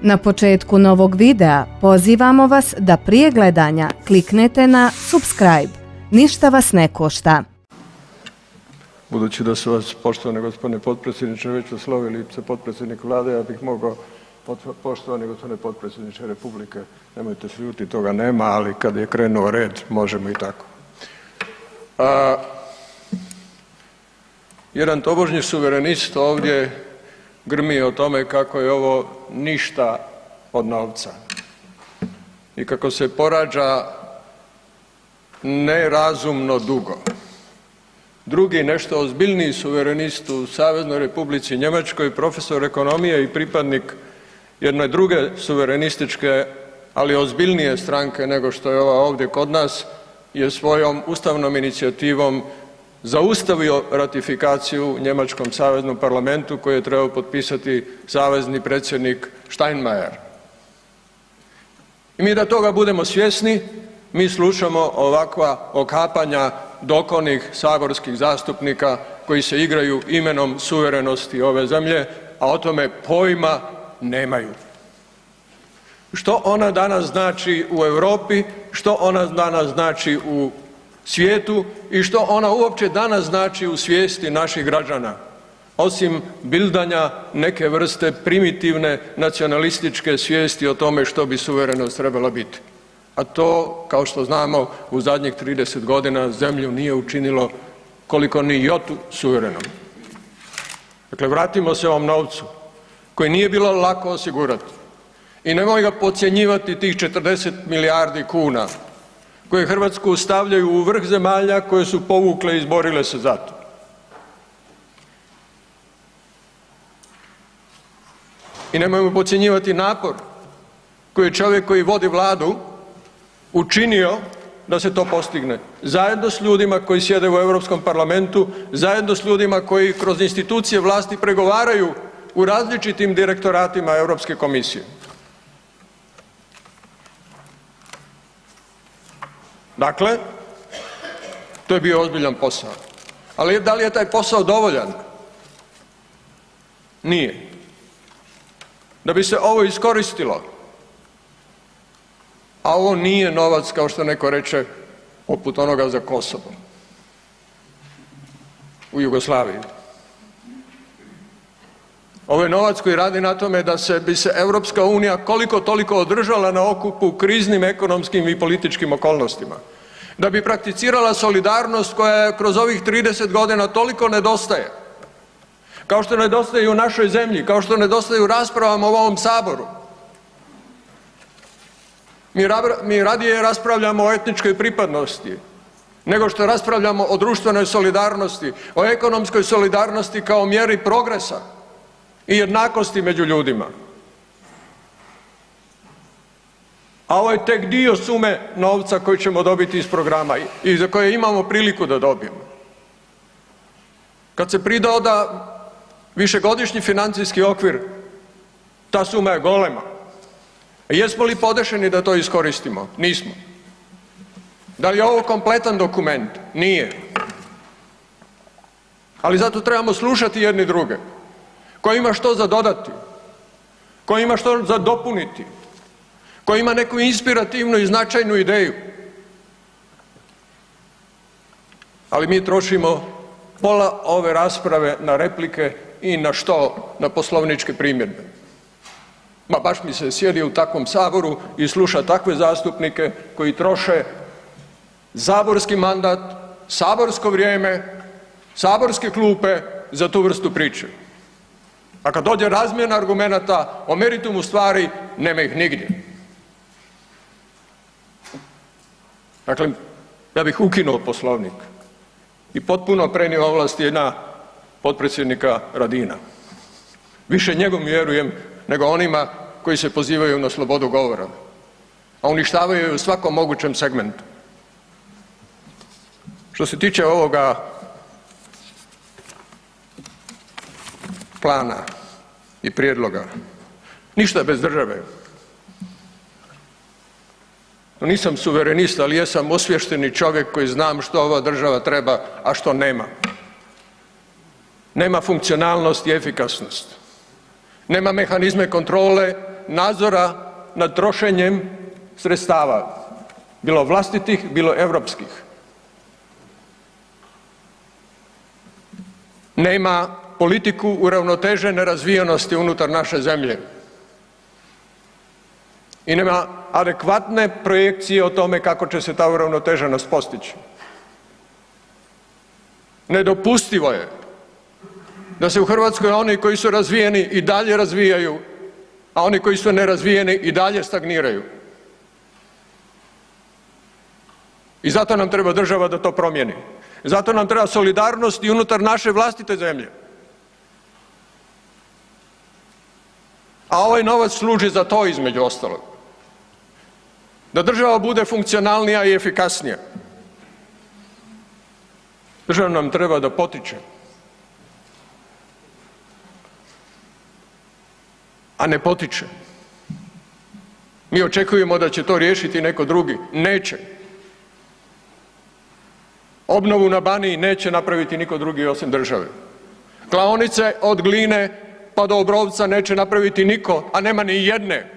Na početku novog videa pozivamo vas da prije gledanja kliknete na subscribe. Ništa vas ne košta. Budući da su vas, poštovani gospodine potpredsjedniče, već oslovili sa potpredsjednik Vlade, ja bih mogao, poštovani gospodine potpredsjedniče Republike, nemojte se ljuti, toga nema, ali kad je krenuo red, možemo i tako. Jedan tobožnji suverenist ovdje grmi o tome kako je ovo ništa od novca i kako se porađa nerazumno dugo. Drugi, nešto ozbiljniji suverenist u Saveznoj Republici Njemačkoj, profesor ekonomije i pripadnik jedne druge suverenističke, ali ozbiljnije stranke nego što je ova ovdje kod nas, je svojom ustavnom inicijativom zaustavio ratifikaciju u njemačkom saveznom parlamentu koji je trebao potpisati savezni predsjednik Steinmeier. I mi da toga budemo svjesni, mi slušamo ovakva okapanja dokonih saborskih zastupnika koji se igraju imenom suverenosti ove zemlje, a o tome pojma nemaju. Što ona danas znači u Europi, što ona danas znači u svijetu i što ona uopće danas znači u svijesti naših građana, osim bildanja neke vrste primitivne nacionalističke svijesti o tome što bi suverenost trebala biti. A to, kao što znamo, u zadnjih 30 godina zemlju nije učinilo koliko ni jotu suverenom. Dakle, vratimo se ovom novcu koji nije bilo lako osigurati i nemoj ga podcjenjivati, tih 40 milijardi kuna koje Hrvatsku stavljaju u vrh zemalja koje su povukle i izborile se za to. I nemojmo podcjenjivati napor koji je čovjek koji vodi Vladu učinio da se to postigne, zajedno s ljudima koji sjede u Europskom parlamentu, zajedno s ljudima koji kroz institucije vlasti pregovaraju u različitim direktoratima Europske komisije. Dakle, to je bio ozbiljan posao. Ali da li je taj posao dovoljan? Nije. Da bi se ovo iskoristilo, a ovo nije novac, kao što neko reče, poput onoga za Kosovo u Jugoslaviji. Ovo je novac koji radi na tome da bi se Europska unija koliko toliko održala na okupu u kriznim ekonomskim i političkim okolnostima. Da bi prakticirala solidarnost koja kroz ovih 30 godina toliko nedostaje. Kao što nedostaje i u našoj zemlji, kao što nedostaje u raspravama u ovom Saboru. Mi radije raspravljamo o etničkoj pripadnosti nego što raspravljamo o društvenoj solidarnosti, o ekonomskoj solidarnosti kao mjeri progresa i jednakosti među ljudima. A ovo je tek dio sume novca koji ćemo dobiti iz programa i za koje imamo priliku da dobijemo. Kad se pridoda višegodišnji financijski okvir, ta suma je golema. Jesmo li podešeni da to iskoristimo? Nismo. Da li je ovo kompletan dokument? Nije. Ali zato trebamo slušati jedni druge. Ko ima što za dodati, ko ima što za dopuniti, ko ima neku inspirativnu i značajnu ideju. Ali mi trošimo pola ove rasprave na replike i na što? Na poslovničke primjedbe. Ma baš mi se sjedi u takvom Saboru i sluša takve zastupnike koji troše saborski mandat, saborsko vrijeme, saborske klupe za tu vrstu priče. A kad dođe razmjena argumenata o meritumu stvari, nema ih nigdje. Dakle, ja bih ukinuo Poslovnik i potpuno prenio ovlasti na potpredsjednika Radina. Više njegom vjerujem nego onima koji se pozivaju na slobodu govora, a uništavaju je u svakom mogućem segmentu. Što se tiče ovoga plana i prijedloga, ništa bez države. Nisam suverenist, ali jesam osviješteni čovjek koji znam što ova država treba, a što nema. Nema funkcionalnost i efikasnost. Nema mehanizme kontrole, nadzora nad trošenjem sredstava, bilo vlastitih, bilo europskih. Nema politiku uravnotežene razvijenosti unutar naše zemlje i nema adekvatne projekcije o tome kako će se ta uravnoteženost postići. Nedopustivo je da se u Hrvatskoj oni koji su razvijeni i dalje razvijaju, a oni koji su nerazvijeni i dalje stagniraju. I zato nam treba država da to promijeni. Zato nam treba solidarnost i unutar naše vlastite zemlje. A ovaj novac služi za to, između ostalog. Da država bude funkcionalnija i efikasnija. Država nam treba da potiče, a ne potiče. Mi očekujemo da će to riješiti neko drugi. Neće. Obnovu na Baniji neće napraviti niko drugi osim države. Klaonice od Gline pa do Obrovca neće napraviti niko, a nema ni jedne.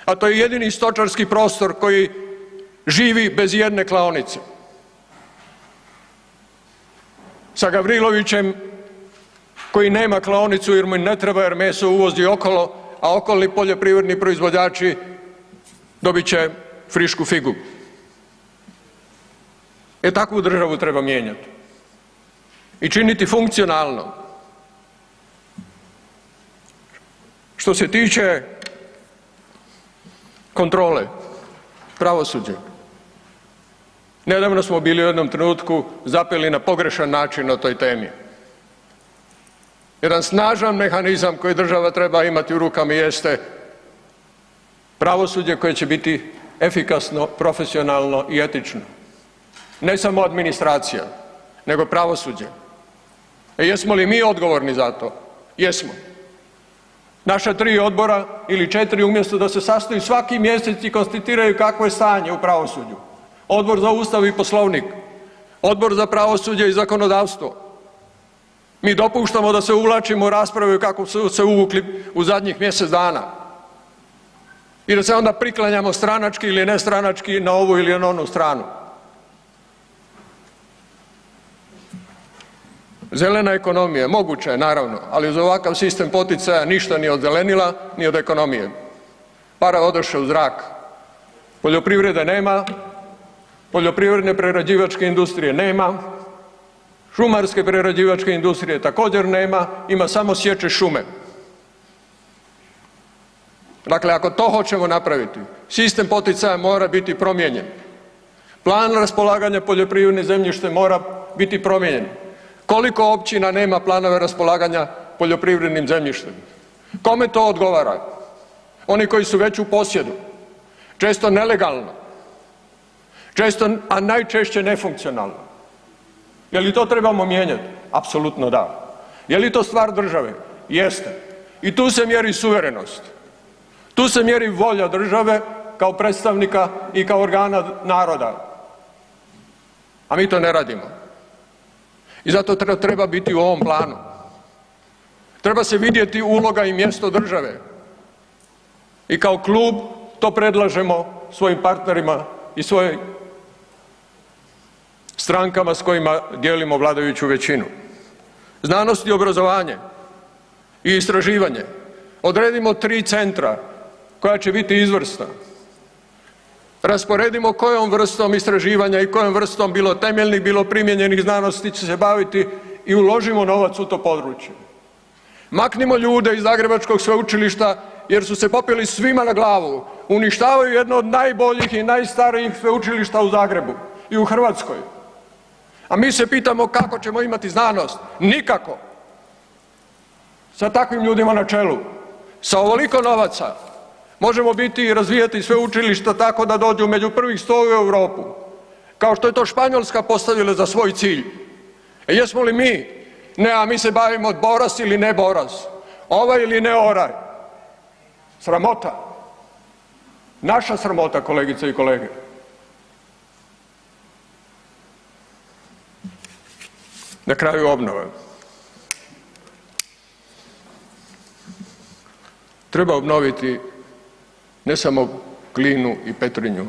A to je jedini stočarski prostor koji živi bez jedne klaonice. Sa Gavrilovićem koji nema klaonicu jer mu ne treba jer meso uvozi okolo, a okolni poljoprivredni proizvođači dobit će frišku figu. Takvu državu treba mijenjati i činiti funkcionalno. Što se tiče kontrole, pravosuđe, nedavno smo bili u jednom trenutku zapeli na pogrešan način o toj temi. Jedan snažan mehanizam koji država treba imati u rukama jeste pravosuđe koje će biti efikasno, profesionalno i etično. Ne samo administracija, nego pravosuđe. Jesmo li mi odgovorni za to? Jesmo. Naša 3 odbora ili 4 umjesto da se sastaju svaki mjesec i konstatiraju kakvo je stanje u pravosuđu. Odbor za Ustav i Poslovnik, Odbor za pravosuđe i zakonodavstvo. Mi dopuštamo da se uvlačimo u rasprave kako su se uvukli u zadnjih mjesec dana. I da se onda priklanjamo stranački ili nestranački na ovu ili na onu stranu. Zelena ekonomija, moguće je naravno, ali uz ovakav sistem poticaja ništa ni od zelenila, ni od ekonomije. Para odoše u zrak. Poljoprivrede nema, poljoprivredne prerađivačke industrije nema, šumarske prerađivačke industrije također nema, ima samo sječe šume. Dakle, ako to hoćemo napraviti, sistem poticaja mora biti promijenjen. Plan raspolaganja poljoprivrednim zemljištem mora biti promijenjen. Koliko općina nema planove raspolaganja poljoprivrednim zemljištem? Kome to odgovara? Oni koji su već u posjedu, često nelegalno, a najčešće nefunkcionalno. Je li to trebamo mijenjati? Apsolutno da. Je li to stvar države? Jeste. I tu se mjeri suverenost. Tu se mjeri volja države kao predstavnika i kao organa naroda. A mi to ne radimo. I zato treba biti u ovom planu. Treba se vidjeti uloga i mjesto države. I kao klub to predlažemo svojim partnerima i svojim strankama s kojima dijelimo vladajuću većinu. Znanost i obrazovanje i istraživanje. Odredimo 3 centra koja će biti izvrsna. Rasporedimo kojom vrstom istraživanja i kojom vrstom bilo temeljnih, bilo primijenjenih znanosti će se baviti i uložimo novac u to područje. Maknimo ljude iz Zagrebačkog sveučilišta jer su se popeli svima na glavu. Uništavaju jedno od najboljih i najstarijih sveučilišta u Zagrebu i u Hrvatskoj. A mi se pitamo kako ćemo imati znanost? Nikako. Sa takvim ljudima na čelu, sa ovoliko novaca, možemo biti i razvijati sveučilišta tako da dođu među prvih 100 u Europu, kao što je to Španjolska postavila za svoj cilj. Jesmo li mi? Ne, a mi se bavimo Boras ili ne Boras, ovaj ili ne onaj. Sramota. Naša sramota, kolegice i kolege. Na kraju obnova. Treba obnoviti ne samo Glinu i Petrinju,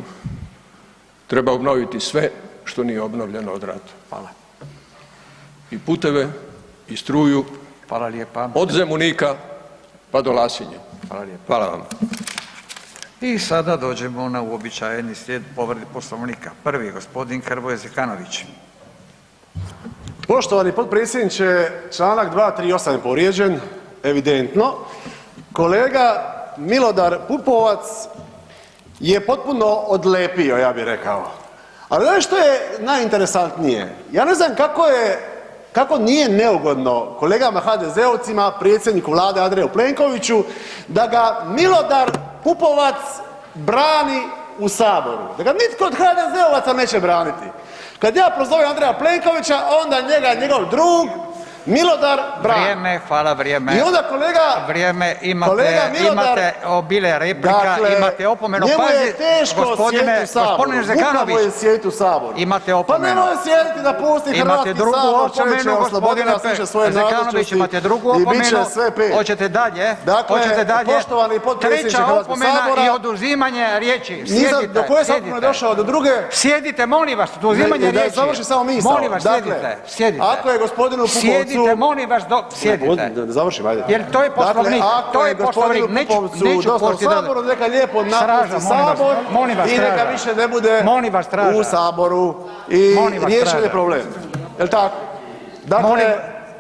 treba obnoviti sve što nije obnovljeno od rata. Hvala. I puteve, i struju, Hvala lijepa. od Zemunika pa do Lasinje. Hvala lijepa. Hvala vam. I sada dođemo na uobičajeni slijed povrede Poslovnika. Prvi, gospodin Hrvoje Zekanović. Poštovani potpredsjedniče, članak 238. je povrijeđen, evidentno. Kolega Milodar Pupovac je potpuno odlepio, ja bih rekao. Ali znaš što je najinteresantnije? Ja ne znam kako nije neugodno kolegama HDZ-ovcima, predsjedniku Vlade Andreju Plenkoviću, da ga Milodar Pupovac brani u Saboru, da ga nitko od HDZ-ovaca neće braniti. Kad ja prozovem Andreja Plenkovića, onda njega njegov drug Milodar brani. Vrijeme, hvala, vrijeme. I onda kolega... Vrijeme, kolega Milodar, imate obile replika, dakle, imate opomenu. Njemu je Pazi, teško sjediti u Saboru. Gospodine Zekanović, Muka mu je sjediti u Saboru. imate Pa opomenu. nemoj sjediti da pusti Imate Hrvatski drugu sabor, čovječe, opomenu, oslobodi gospodine nas više svoje Zekanović, nazočnosti imate drugu i opomenu. bit će sve pet. Hoćete dalje? Dakle, Hoćete dalje? poštovani potpredsjedniče Treća Hrvatskog opomena sabora, i oduzimanje riječi. Nisam, Sjedite, do koje sam sjedite. opomene došao? Do druge? Sjedite, molim vas, oduzimanje Da riječi. završi samo misao. Molim vas, Dakle, sjedite, sjedite. ako je gospodinu Pupovcu... Sjedite, molim vas, sjedite. Da završim, ajde. Jer to je Poslovnik, dakle, ako to je je Poslovnik, gospodinu Pupovcu neću dosta u pustiti da... Saboru, neka lijepo napusti Straža, molim vas, Sabor molim vas, i neka straža. više ne bude Molim vas, straža. u Saboru i Molim vas, riješen je straža. problem. Jel' tako? Dakle, Molim-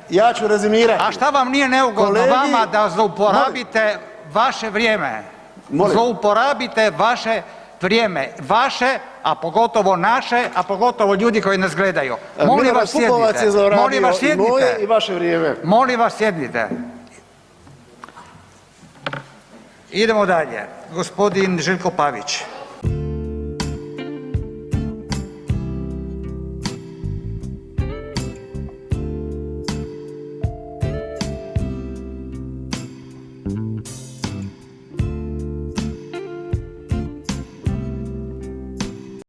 ja ću rezimirati. A šta vam nije neugodno Kolegi- vama da zlouporabite vaše vrijeme? Molim. Zlouporabite vaše vrijeme. Vaše, a pogotovo naše, a pogotovo ljudi koji nas gledaju. Molim Milorad vas Pupovac je sjednite. zlorabio Molim vas i moje i sjednite. vaše vrijeme. Molim vas sjednite. Idemo dalje. Gospodin Željko Pavić.